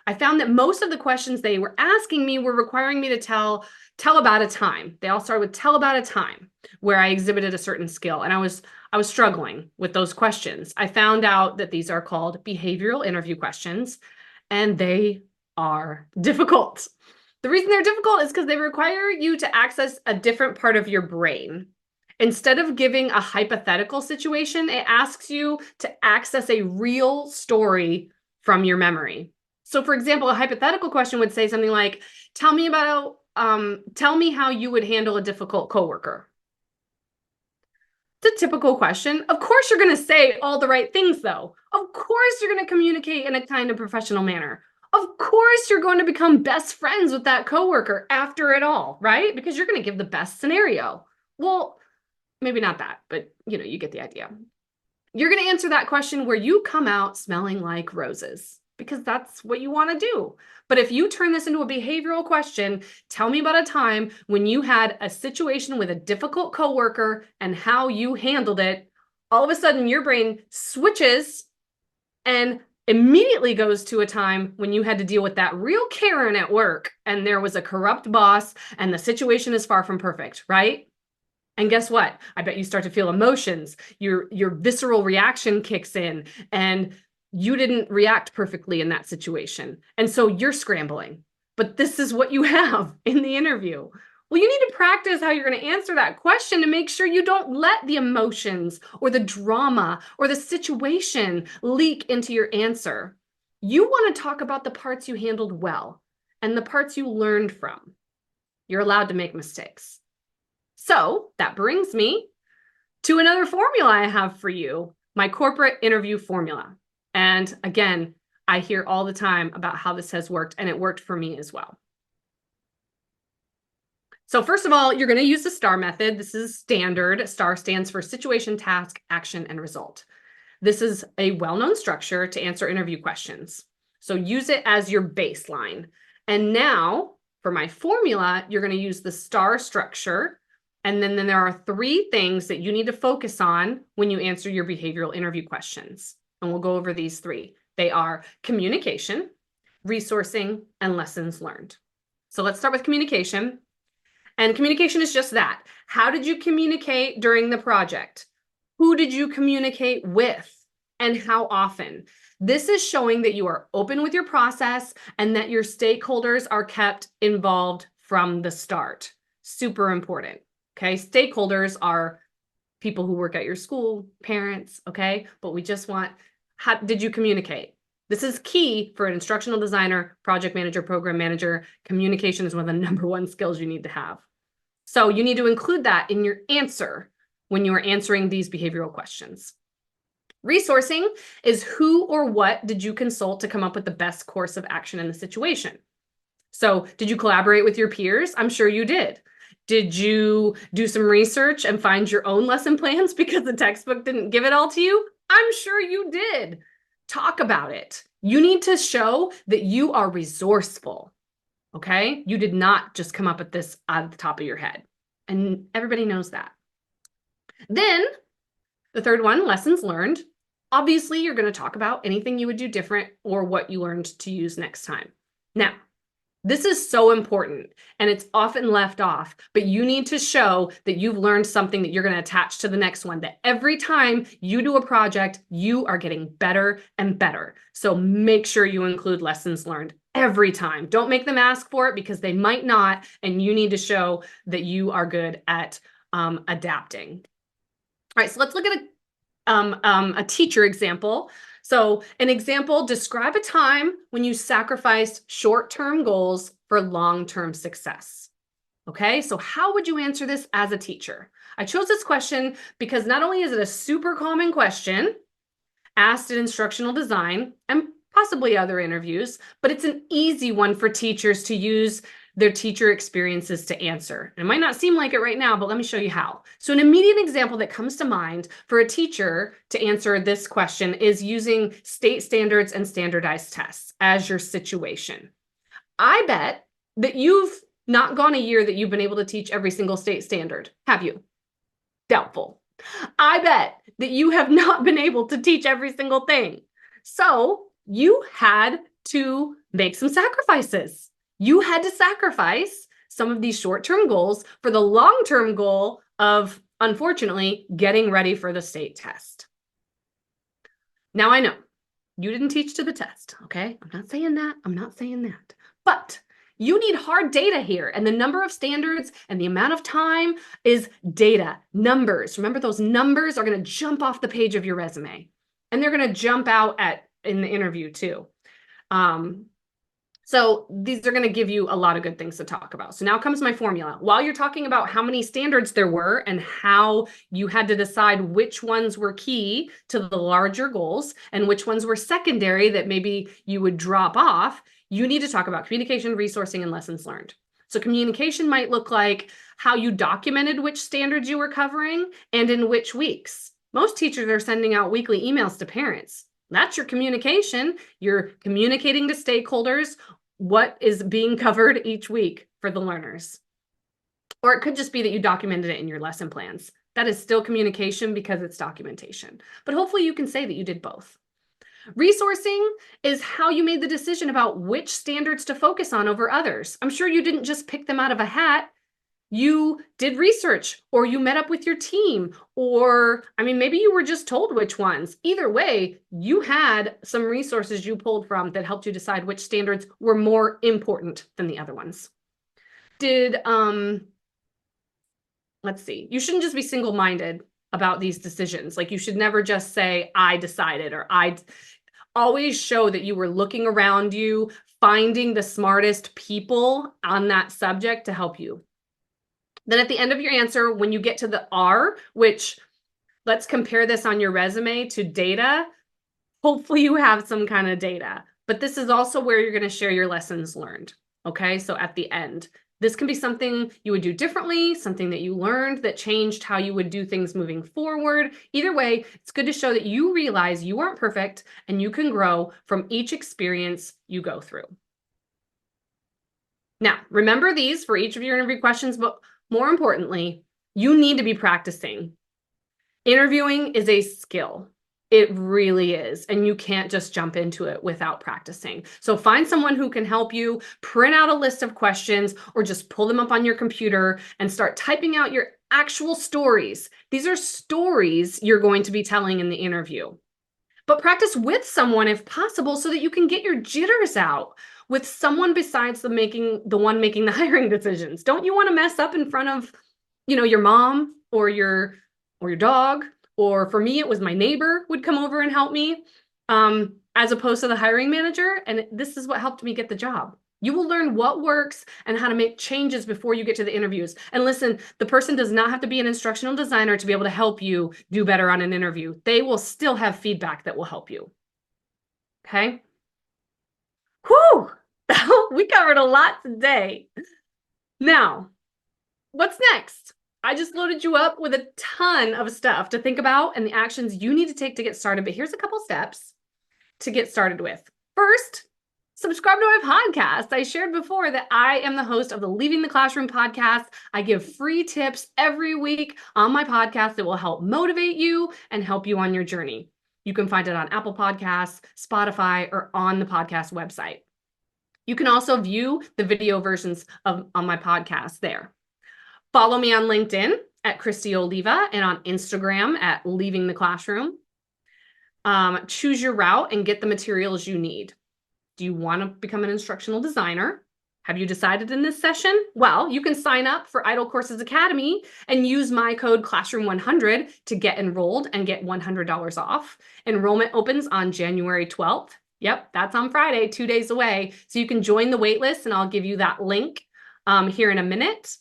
I found that most of the questions they were asking me were requiring me to tell about a time. They all started with tell about a time where I exhibited a certain skill. And I was struggling with those questions. I found out that these are called behavioral interview questions, and they are difficult. The reason they're difficult is because they require you to access a different part of your brain. Instead of giving a hypothetical situation, it asks you to access a real story from your memory. So for example, a hypothetical question would say something like, tell me how you would handle a difficult coworker. It's a typical question. Of course, you're going to say all the right things, though. Of course, you're going to communicate in a kind of professional manner. Of course, you're going to become best friends with that coworker after it all, right? Because you're going to give the best scenario. Well, maybe not that, but you get the idea. You're going to answer that question where you come out smelling like roses, because that's what you want to do. But if you turn this into a behavioral question, tell me about a time when you had a situation with a difficult coworker and how you handled it, all of a sudden your brain switches and immediately goes to a time when you had to deal with that real Karen at work and there was a corrupt boss and the situation is far from perfect, right? And guess what? I bet you start to feel emotions. Your visceral reaction kicks in, and you didn't react perfectly in that situation. And so you're scrambling. But this is what you have in the interview. Well, you need to practice how you're going to answer that question to make sure you don't let the emotions or the drama or the situation leak into your answer. You want to talk about the parts you handled well and the parts you learned from. You're allowed to make mistakes. So that brings me to another formula I have for you, my corporate interview formula. And again, I hear all the time about how this has worked, and it worked for me as well. So first of all, you're going to use the STAR method. This is standard. STAR stands for situation, task, action, and result. This is a well-known structure to answer interview questions. So use it as your baseline. And now for my formula, you're going to use the STAR structure. And then there are 3 things that you need to focus on when you answer your behavioral interview questions. And we'll go over these 3. They are communication, resourcing, and lessons learned. So let's start with communication. And communication is just that. How did you communicate during the project? Who did you communicate with? And how often? This is showing that you are open with your process and that your stakeholders are kept involved from the start. Super important. Okay. Stakeholders are people who work at your school, parents. Okay. But we just want, how did you communicate? This is key for an instructional designer, project manager, program manager. Communication is one of the #1 skills you need to have. So you need to include that in your answer when you are answering these behavioral questions. Resourcing is who or what did you consult to come up with the best course of action in the situation? So did you collaborate with your peers? I'm sure you did. Did you do some research and find your own lesson plans because the textbook didn't give it all to you? I'm sure you did. Talk about it. You need to show that you are resourceful. Okay? You did not just come up with this out of the top of your head. And everybody knows that. Then the third one, lessons learned. Obviously, you're going to talk about anything you would do different or what you learned to use next time. Now, this is so important and it's often left off, but you need to show that you've learned something that you're going to attach to the next one, that every time you do a project, you are getting better and better. So make sure you include lessons learned every time. Don't make them ask for it because they might not, and you need to show that you are good at adapting. All right, so let's look at a teacher example. So an example, describe a time when you sacrificed short-term goals for long-term success. Okay, so how would you answer this as a teacher? I chose this question because not only is it a super common question asked in instructional design and possibly other interviews, but it's an easy one for teachers to use their teacher experiences to answer. It might not seem like it right now, but let me show you how. So an immediate example that comes to mind for a teacher to answer this question is using state standards and standardized tests as your situation. I bet that you've not gone a year that you've been able to teach every single state standard, have you? Doubtful. I bet that you have not been able to teach every single thing. So you had to make some sacrifices. You had to sacrifice some of these short-term goals for the long-term goal of, unfortunately, getting ready for the state test. Now I know you didn't teach to the test, okay? I'm not saying that. I'm not saying that. But you need hard data here, and the number of standards and the amount of time is data, numbers. Remember, those numbers are going to jump off the page of your resume, and they're going to jump out in the interview too. So these are going to give you a lot of good things to talk about. So now comes my formula. While you're talking about how many standards there were and how you had to decide which ones were key to the larger goals and which ones were secondary that maybe you would drop off, you need to talk about communication, resourcing, and lessons learned. So communication might look like how you documented which standards you were covering and in which weeks. Most teachers are sending out weekly emails to parents. That's your communication. You're communicating to stakeholders what is being covered each week for the learners. Or it could just be that you documented it in your lesson plans. That is still communication because it's documentation. But hopefully you can say that you did both. Resourcing is how you made the decision about which standards to focus on over others. I'm sure you didn't just pick them out of a hat. You did research, or you met up with your team, or maybe you were just told which ones. Either way, you had some resources you pulled from that helped you decide which standards were more important than the other ones. Let's see, you shouldn't just be single-minded about these decisions. Like, you should never just say, I decided, or I always show that you were looking around you, finding the smartest people on that subject to help you. Then at the end of your answer, when you get to the R, which let's compare this on your resume to data, hopefully you have some kind of data, but this is also where you're going to share your lessons learned. Okay, so at the end, this can be something you would do differently, something that you learned that changed how you would do things moving forward. Either way, it's good to show that you realize you aren't perfect and you can grow from each experience you go through. Now, remember these for each of your interview questions, but more importantly, you need to be practicing. Interviewing is a skill. It really is. And you can't just jump into it without practicing. So find someone who can help you print out a list of questions or just pull them up on your computer and start typing out your actual stories. These are stories you're going to be telling in the interview. But practice with someone if possible so that you can get your jitters out with someone besides the one making the hiring decisions. Don't you want to mess up in front of, your mom or your dog? Or for me, it was my neighbor would come over and help me, as opposed to the hiring manager. And this is what helped me get the job. You will learn what works and how to make changes before you get to the interviews. And listen, the person does not have to be an instructional designer to be able to help you do better on an interview. They will still have feedback that will help you. Okay? Whew! We covered a lot today. Now, what's next? I just loaded you up with a ton of stuff to think about and the actions you need to take to get started. But here's a couple steps to get started with. First, subscribe to my podcast. I shared before that I am the host of the Leaving the Classroom podcast. I give free tips every week on my podcast that will help motivate you and help you on your journey. You can find it on Apple Podcasts, Spotify, or on the podcast website. You can also view the video versions on my podcast there. Follow me on LinkedIn at Christy Oliva and on Instagram at Leaving the Classroom. Choose your route and get the materials you need. Do you want to become an instructional designer? Have you decided in this session? Well, you can sign up for Idle Courses Academy and use my code Classroom100 to get enrolled and get $100 off. Enrollment opens on January 12th. Yep, that's on Friday, 2 days away. So you can join the waitlist and I'll give you that link here in a minute.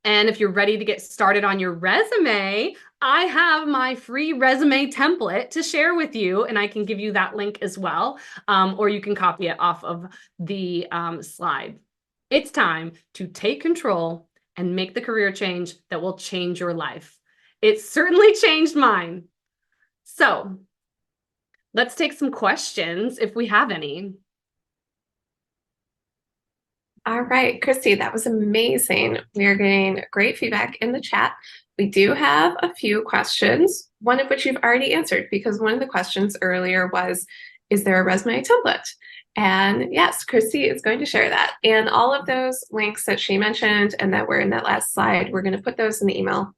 And if you're ready to get started on your resume, I have my free resume template to share with you, and I can give you that link as well, or you can copy it off of the slide. It's time to take control and make the career change that will change your life. It certainly changed mine. So let's take some questions if we have any. All right, Christy, that was amazing. We are getting great feedback in the chat. We do have a few questions, one of which you've already answered because one of the questions earlier was, is there a resume template? And yes, Christy is going to share that. And all of those links that she mentioned and that were in that last slide, we're going to put those in the email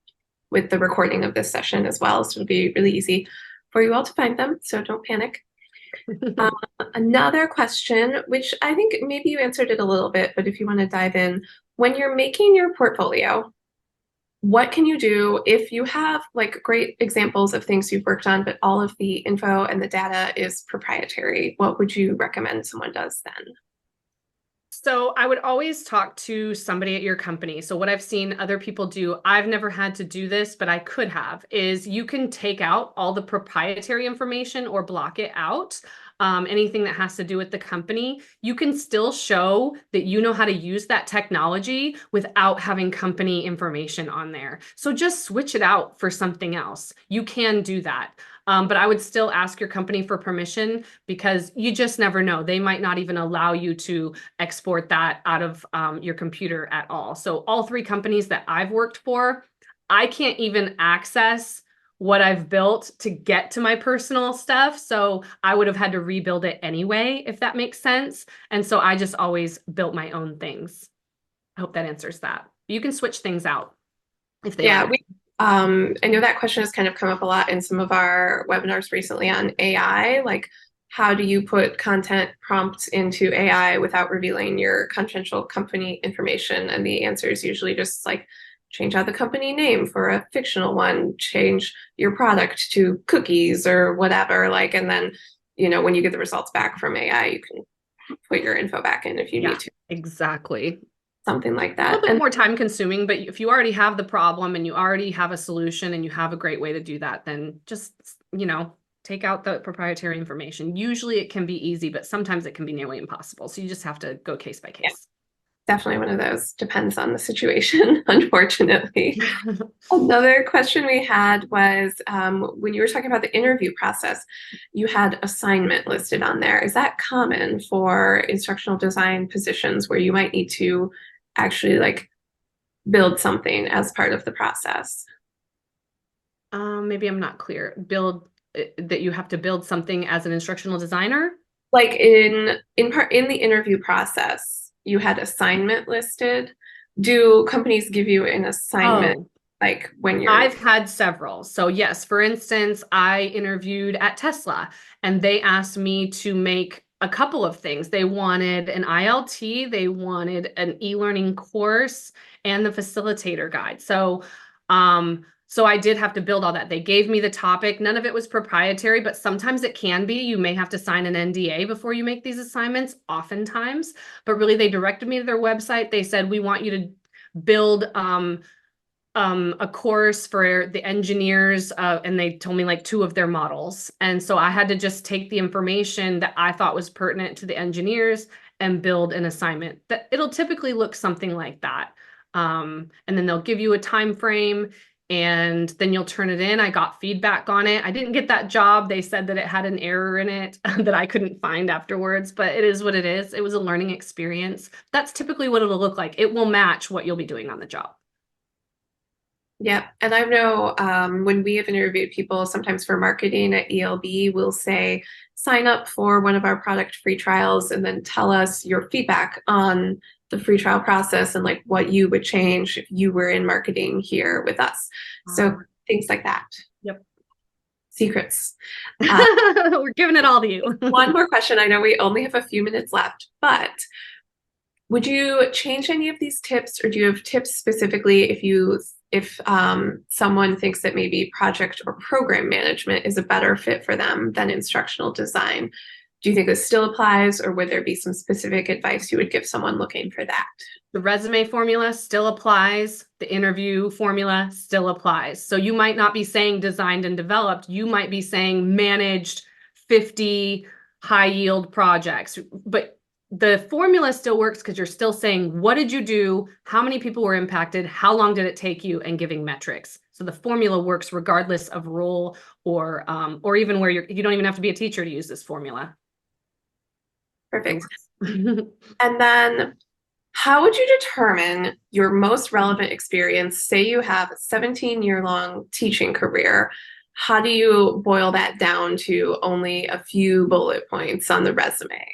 with the recording of this session as well. So it'll be really easy for you all to find them. So don't panic. Another question, which I think maybe you answered it a little bit, but if you want to dive in, when you're making your portfolio, what can you do if you have like great examples of things you've worked on, but all of the info and the data is proprietary? What would you recommend someone does then? So I would always talk to somebody at your company. So what I've seen other people do, I've never had to do this, but I could have, is you can take out all the proprietary information or block it out. Anything that has to do with the company, you can still show that you know how to use that technology without having company information on there. So just switch it out for something else. You can do that. But I would still ask your company for permission because you just never know. They might not even allow you to export that out of your computer at all. So all three companies that I've worked for, I can't even access what I've built to get to my personal stuff. So I would have had to rebuild it anyway, if that makes sense. And so I just always built my own things. I hope that answers that. You can switch things out if they Yeah, I know that question has kind of come up a lot in some of our webinars recently on AI. Like, how do you put content prompts into AI without revealing your confidential company information? And the answer is usually just like change out the company name for a fictional one, change your product to cookies or whatever. Like, and then, when you get the results back from AI, you can put your info back in if you need to. Exactly. Something like A that. little bit more time consuming, but if you already have the problem and you already have a solution and you have a great way to do that, then just, take out the proprietary information. Usually it can be easy, but sometimes it can be nearly impossible. So you just have to go case by case. Yeah. Definitely one of those. Depends on the situation, unfortunately. Another question we had was when you were talking about the interview process, you had assignment listed on there. Is that common for instructional design positions where you might need to actually like build something as part of the process? Maybe I'm not clear. Build that you have to build something as an instructional designer? Like in the interview process, you had assignment listed. Do companies give you an assignment Oh, like when you're I've had several. So yes, for instance, I interviewed at Tesla and they asked me to make a couple of things. They wanted an ILT, they wanted an e-learning course, and the facilitator guide. So I did have to build all that. They gave me the topic. None of it was proprietary, but sometimes it can be. You may have to sign an NDA before you make these assignments, oftentimes. But really, they directed me to their website. They said, we want you to build a course for the engineers, and they told me like two of their models. And so I had to just take the information that I thought was pertinent to the engineers and build an assignment. That it'll typically look something like that. And then they'll give you a time frame and then you'll turn it in. I got feedback on it. I didn't get that job. They said that it had an error in it that I couldn't find afterwards, but it is what it is. It was a learning experience. That's typically what it'll look like. It will match what you'll be doing on the job. Yeah, and I know when we have interviewed people, sometimes for marketing at ELB, we'll say, sign up for one of our product free trials and then tell us your feedback on the free trial process and like what you would change if you were in marketing here with us. So things like that. Yep. Secrets. We're giving it all to you. One more question. I know we only have a few minutes left, but would you change any of these tips, or do you have tips specifically if someone thinks that maybe project or program management is a better fit for them than instructional design? Do you think this still applies, or would there be some specific advice you would give someone looking for that? The resume formula still applies. The interview formula still applies. So you might not be saying designed and developed. You might be saying managed 50 high yield projects, but the formula still works because you're still saying, what did you do? How many people were impacted? How long did it take you? And giving metrics. So the formula works regardless of role or even where you don't even have to be a teacher to use this formula. Perfect. And then how would you determine your most relevant experience? Say you have a 17-year-long teaching career. How do you boil that down to only a few bullet points on the resume?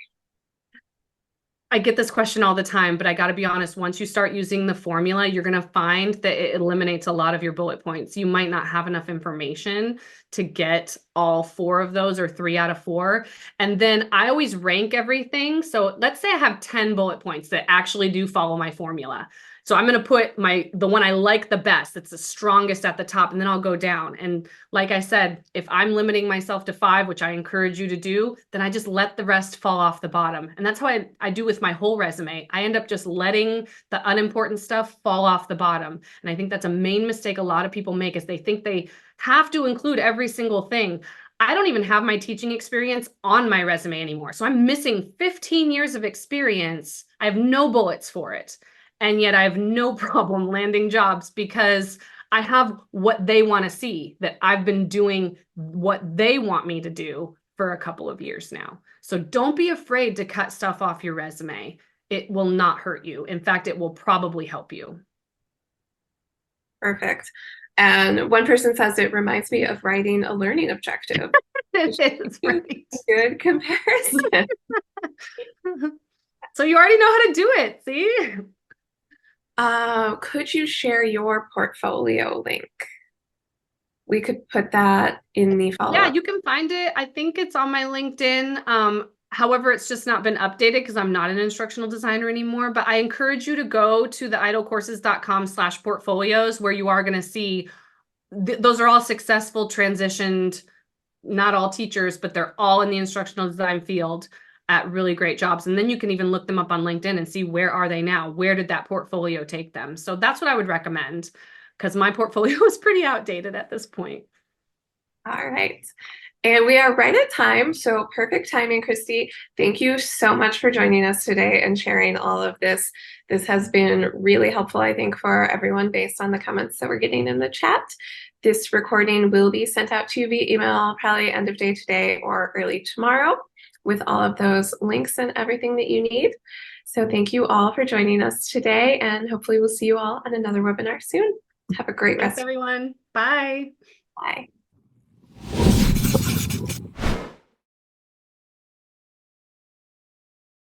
I get this question all the time, but I got to be honest, once you start using the formula, you're going to find that it eliminates a lot of your bullet points. You might not have enough information to get all four of those or 3 out of 4. And then I always rank everything. So let's say I have 10 bullet points that actually do follow my formula. So I'm going to put the one I like the best, that's the strongest at the top, and then I'll go down. And like I said, if I'm limiting myself to 5, which I encourage you to do, then I just let the rest fall off the bottom. And that's how I do with my whole resume. I end up just letting the unimportant stuff fall off the bottom. And I think that's a main mistake a lot of people make, is they think they have to include every single thing. I don't even have my teaching experience on my resume anymore. So I'm missing 15 years of experience. I have no bullets for it. And yet I have no problem landing jobs because I have what they want to see, that I've been doing what they want me to do for a couple of years now. So don't be afraid to cut stuff off your resume. It will not hurt you. In fact, it will probably help you. Perfect. And one person says it reminds me of writing a learning objective. It is right. Good comparison. So you already know how to do it, see? Could you share your portfolio link? We could put that in the follow-up. Yeah, you can find it. I think it's on my LinkedIn. However, it's just not been updated because I'm not an instructional designer anymore. But I encourage you to go to the idlecourses.com/portfolios, where you are going to see those are all successful transitioned, not all teachers, but they're all in the instructional design field at really great jobs. And then you can even look them up on LinkedIn and see, where are they now? Where did that portfolio take them? So that's what I would recommend, because my portfolio is pretty outdated at this point. All right. And we are right at time. So perfect timing, Christy. Thank you so much for joining us today and sharing all of this. This has been really helpful, I think, for everyone based on the comments that we're getting in the chat. This recording will be sent out to you via email, probably end of day today or early tomorrow, with all of those links and everything that you need. So thank you all for joining us today, and hopefully we'll see you all on another webinar soon. Have a great Thanks, rest. everyone. Bye. Bye.